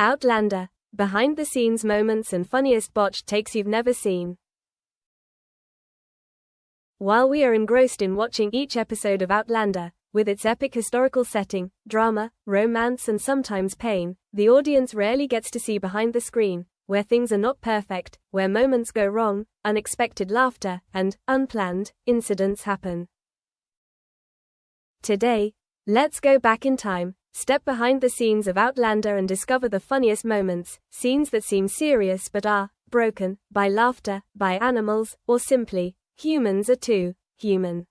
Outlander, behind-the-scenes moments and funniest botched takes you've never seen. While we are engrossed in watching each episode of Outlander, with its epic historical setting, drama, romance and sometimes pain, the audience rarely gets to see behind the screen, where things are not perfect, where moments go wrong, unexpected laughter, and unplanned incidents happen. Today, let's go back in time, step behind the scenes of Outlander and discover the funniest moments, scenes that seem serious but are broken by laughter, by animals, or simply, humans are too human.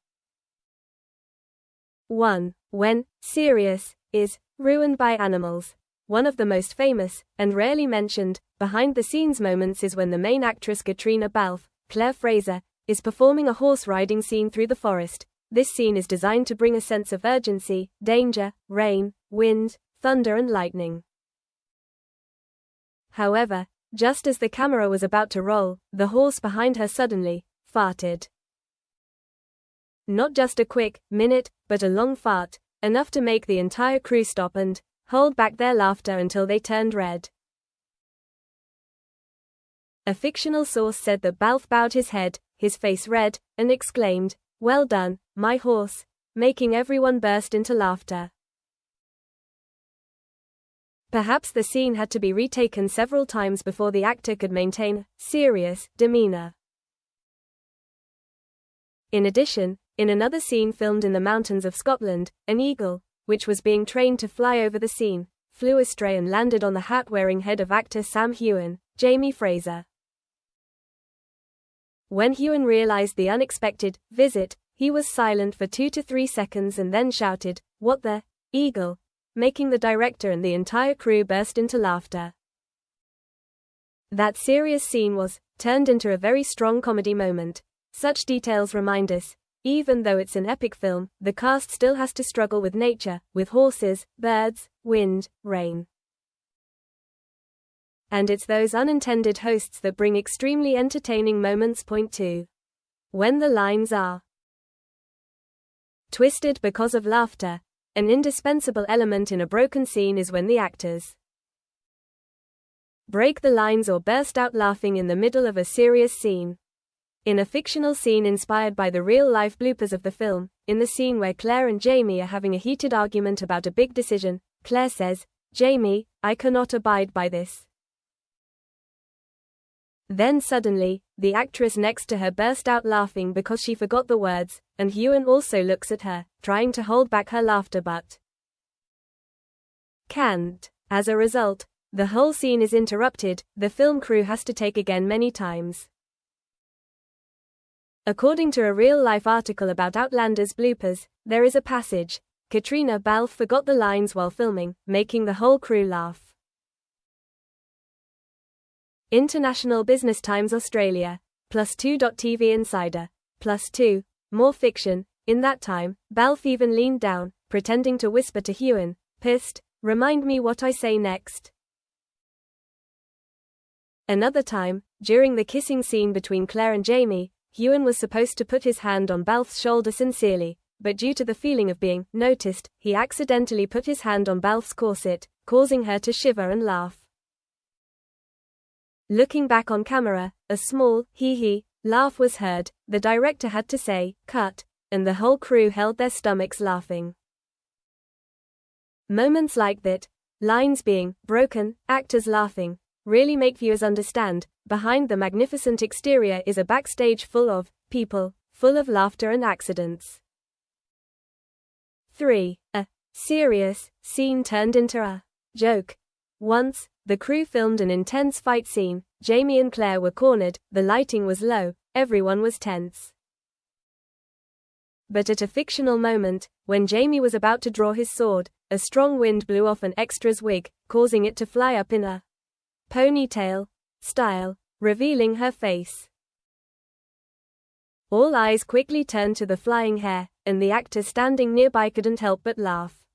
1. When serious is ruined by animals. One of the most famous, and rarely mentioned, behind-the-scenes moments is when the main actress Katrina Balfe, Claire Fraser, is performing a horse riding scene through the forest. This scene is designed to bring a sense of urgency, danger, rain, wind, thunder and lightning. However, just as the camera was about to roll, the horse behind her suddenly farted. Not just a quick minute, but a long fart, enough to make the entire crew stop and hold back their laughter until they turned red. A fictional source said that Balfe bowed his head, his face red, and exclaimed, "Well done, my horse," making everyone burst into laughter. Perhaps the scene had to be retaken several times before the actor could maintain serious demeanor. In addition, in another scene filmed in the mountains of Scotland, an eagle, which was being trained to fly over the scene, flew astray and landed on the hat-wearing head of actor Sam Heughan, Jamie Fraser. When Heughan realized the unexpected visit, he was silent for 2 to 3 seconds and then shouted, "What the eagle?" making the director and the entire crew burst into laughter. That serious scene was turned into a very strong comedy moment. Such details remind us, even though it's an epic film, the cast still has to struggle with nature, with horses, birds, wind, rain. And it's those unintended hosts that bring extremely entertaining moments. Point 2. When the lines are twisted because of laughter. An indispensable element in a broken scene is when the actors break the lines or burst out laughing in the middle of a serious scene. In a fictional scene inspired by the real-life bloopers of the film, in the scene where Claire and Jamie are having a heated argument about a big decision, Claire says, "Jamie, I cannot abide by this." Then suddenly, the actress next to her burst out laughing because she forgot the words, and Heughan also looks at her, trying to hold back her laughter but can't. As a result, the whole scene is interrupted. The film crew has to take again many times. According to a real-life article about Outlander's bloopers, there is a passage, Katrina Balfe forgot the lines while filming, making the whole crew laugh. International Business Times Australia, +2.TV Insider, +2, more fiction. In that time, Balfe even leaned down, pretending to whisper to Heughan, "Pissed, remind me what I say next." Another time, during the kissing scene between Claire and Jamie, Heughan was supposed to put his hand on Balfe's shoulder sincerely, but due to the feeling of being noticed, he accidentally put his hand on Balfe's corset, causing her to shiver and laugh. Looking back on camera, a small, hee-hee, laugh was heard. The director had to say, "Cut," and the whole crew held their stomachs laughing. Moments like that, lines being broken, actors laughing, really make viewers understand, behind the magnificent exterior is a backstage full of people, full of laughter and accidents. 3. A serious scene turned into a joke. Once, the crew filmed an intense fight scene. Jamie and Claire were cornered, the lighting was low, everyone was tense. But at a fictional moment, when Jamie was about to draw his sword, a strong wind blew off an extra's wig, causing it to fly up in a ponytail style, revealing her face. All eyes quickly turned to the flying hair, and the actor standing nearby couldn't help but laugh.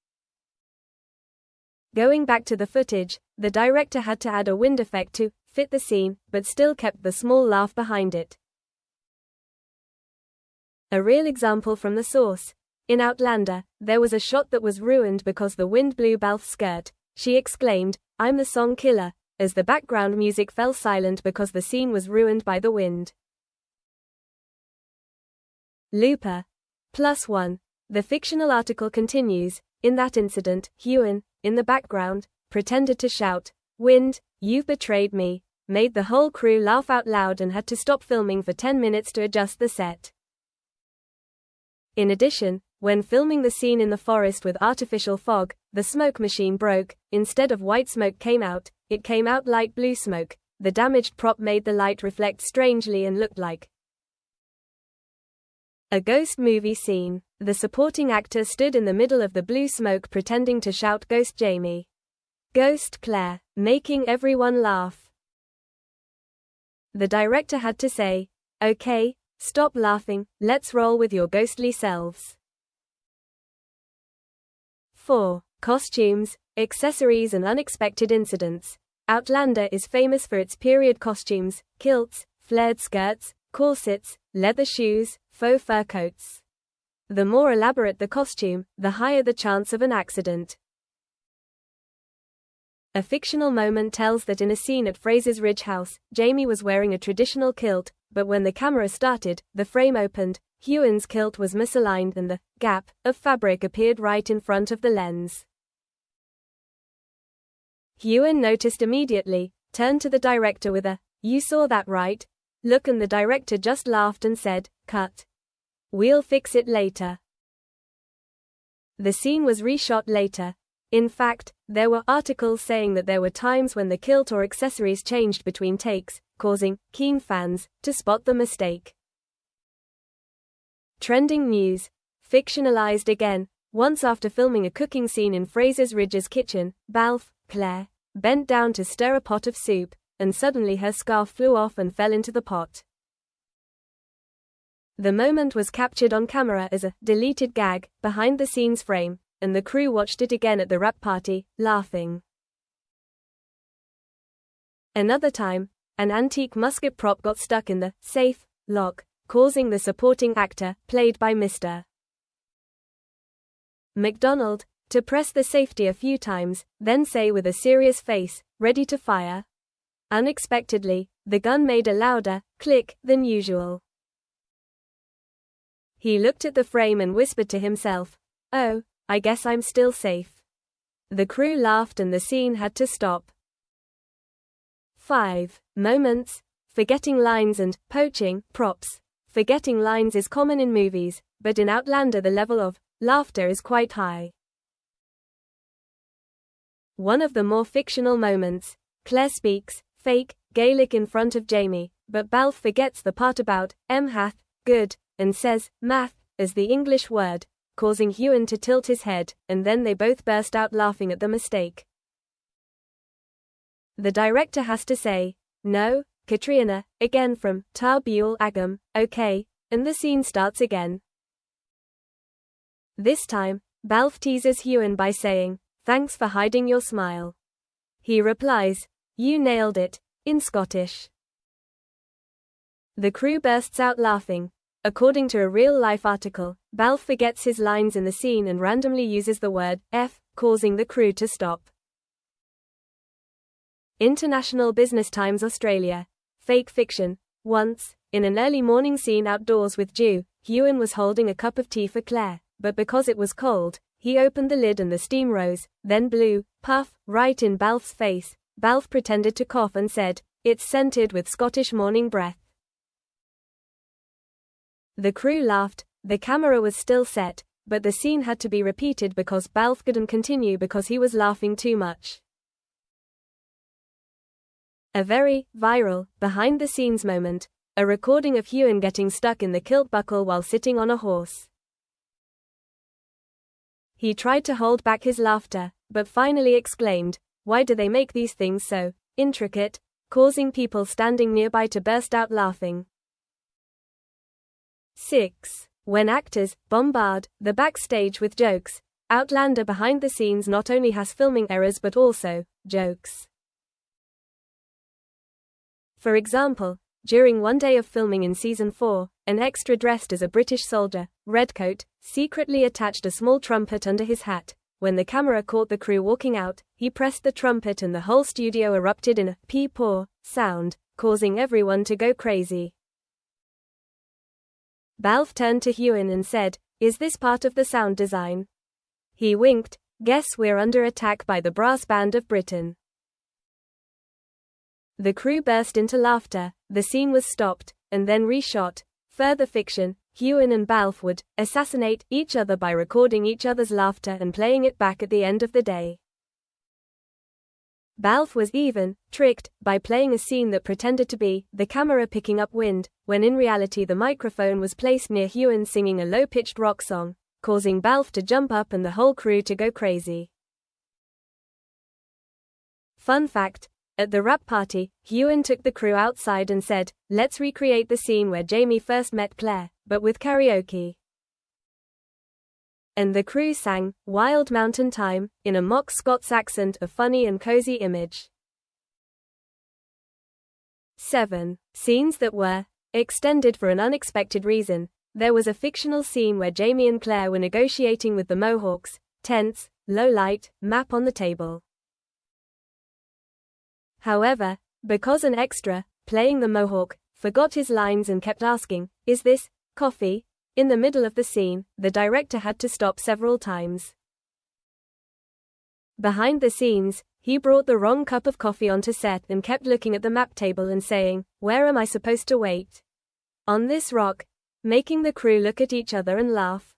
Going back to the footage, the director had to add a wind effect to fit the scene, but still kept the small laugh behind it. A real example from the source. In Outlander, there was a shot that was ruined because the wind blew Balfe's skirt. She exclaimed, I'm the song killer, as the background music fell silent because the scene was ruined by the wind. Looper. +1. The fictional article continues. In that incident, Ewan, in the background, pretended to shout, "Wind, you've betrayed me," made the whole crew laugh out loud and had to stop filming for 10 minutes to adjust the set. In addition, when filming the scene in the forest with artificial fog, the smoke machine broke. Instead of white smoke came out, it came out light blue smoke. The damaged prop made the light reflect strangely and looked like a ghost movie scene. The supporting actor stood in the middle of the blue smoke pretending to shout "Ghost Jamie," "Ghost Claire," making everyone laugh. The director had to say, "Okay, stop laughing, let's roll with your ghostly selves." 4. Costumes, accessories and unexpected incidents. Outlander is famous for its period costumes, kilts, flared skirts, corsets, leather shoes, faux fur coats. The more elaborate the costume, the higher the chance of an accident. A fictional moment tells that in a scene at Fraser's Ridge House, Jamie was wearing a traditional kilt, but when the camera started, the frame opened, Ewan's kilt was misaligned and the gap of fabric appeared right in front of the lens. Ewan noticed immediately, turned to the director with a, "You saw that right?" look, and the director just laughed and said, "Cut. We'll fix it later." The scene was reshot later. In fact, there were articles saying that there were times when the kilt or accessories changed between takes, causing keen fans to spot the mistake. Trending news. Fictionalized again. Once after filming a cooking scene in Fraser's Ridge's kitchen, Balf, Claire, bent down to stir a pot of soup, and suddenly her scarf flew off and fell into the pot. The moment was captured on camera as a deleted gag behind the scenes frame, and the crew watched it again at the wrap party, laughing. Another time, an antique musket prop got stuck in the safe lock, causing the supporting actor, played by Mr. McDonald, to press the safety a few times, then say with a serious face, "Ready to fire?" Unexpectedly, the gun made a louder click than usual. He looked at the frame and whispered to himself, "Oh, I guess I'm still safe." The crew laughed and the scene had to stop. 5. Moments. Forgetting lines and poaching props. Forgetting lines is common in movies, but in Outlander the level of laughter is quite high. One of the more fictional moments, Claire speaks fake Gaelic in front of Jamie, but Balf forgets the part about hath good and says math as the English word, causing Ewan to tilt his head, and then they both burst out laughing at the mistake. The director has to say, "No, Katrina," again from Tar Buell Agam, "Okay," and the scene starts again. This time, Balf teases Ewan by saying, "Thanks for hiding your smile." He replies, "You nailed it," in Scottish. The crew bursts out laughing. According to a real-life article, Balf forgets his lines in the scene and randomly uses the word F, causing the crew to stop. International Business Times Australia. Fake fiction. Once, in an early morning scene outdoors with Dew, Ewan was holding a cup of tea for Claire, but because it was cold, he opened the lid and the steam rose, then blew, puff, right in Balf's face. Balf pretended to cough and said, "It's scented with Scottish morning breath." The crew laughed. The camera was still set, but the scene had to be repeated because Balf couldn't continue because he was laughing too much. A very viral, behind-the-scenes moment, a recording of Ewan getting stuck in the kilt buckle while sitting on a horse. He tried to hold back his laughter, but finally exclaimed, "Why do they make these things so intricate?" causing people standing nearby to burst out laughing. 6. When actors bombard the backstage with jokes, Outlander Behind the Scenes not only has filming errors but also jokes. For example, during one day of filming in Season 4, an extra dressed as a British soldier, redcoat, secretly attached a small trumpet under his hat, when the camera caught the crew walking out, he pressed the trumpet and the whole studio erupted in a pee-paw sound, causing everyone to go crazy. Balfe turned to Ewan and said, "Is this part of the sound design?" He winked. "Guess we're under attack by the brass band of Britain." The crew burst into laughter, the scene was stopped, and then reshot. Further fiction, Ewan and Balfe would assassinate each other by recording each other's laughter and playing it back at the end of the day. Balfe was even tricked by playing a scene that pretended to be the camera picking up wind, when in reality the microphone was placed near Ewan singing a low-pitched rock song, causing Balfe to jump up and the whole crew to go crazy. Fun fact: at the wrap party, Ewan took the crew outside and said, "Let's recreate the scene where Jamie first met Claire, but with karaoke." And the crew sang "Wild Mountain Time" in a mock Scots accent, a funny and cozy image. 7. Scenes that were extended for an unexpected reason. There was a fictional scene where Jamie and Claire were negotiating with the Mohawks. Tense, low light, map on the table. However, because an extra, playing the Mohawk, forgot his lines and kept asking, "Is this coffee?" in the middle of the scene, the director had to stop several times. Behind the scenes, he brought the wrong cup of coffee onto set and kept looking at the map table and saying, "Where am I supposed to wait? On this rock?" making the crew look at each other and laugh.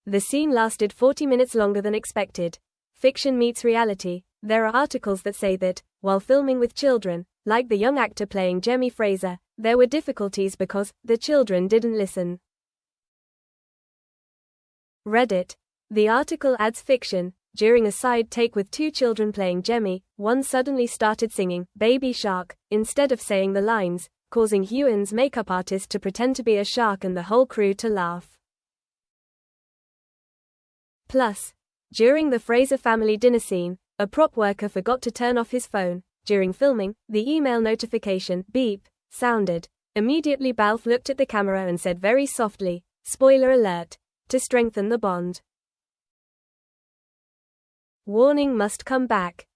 The scene lasted 40 minutes longer than expected. Fiction meets reality. There are articles that say that, while filming with children, like the young actor playing Jemmy Fraser, there were difficulties because the children didn't listen. Reddit. The article adds fiction. During a side take with two children playing Jemmy, one suddenly started singing "Baby Shark" instead of saying the lines, causing Ewan's makeup artist to pretend to be a shark and the whole crew to laugh. Plus, during the Fraser family dinner scene, a prop worker forgot to turn off his phone. During filming, the email notification beep sounded. Immediately Balfe looked at the camera and said very softly, "Spoiler alert," to strengthen the bond. Warning must come back.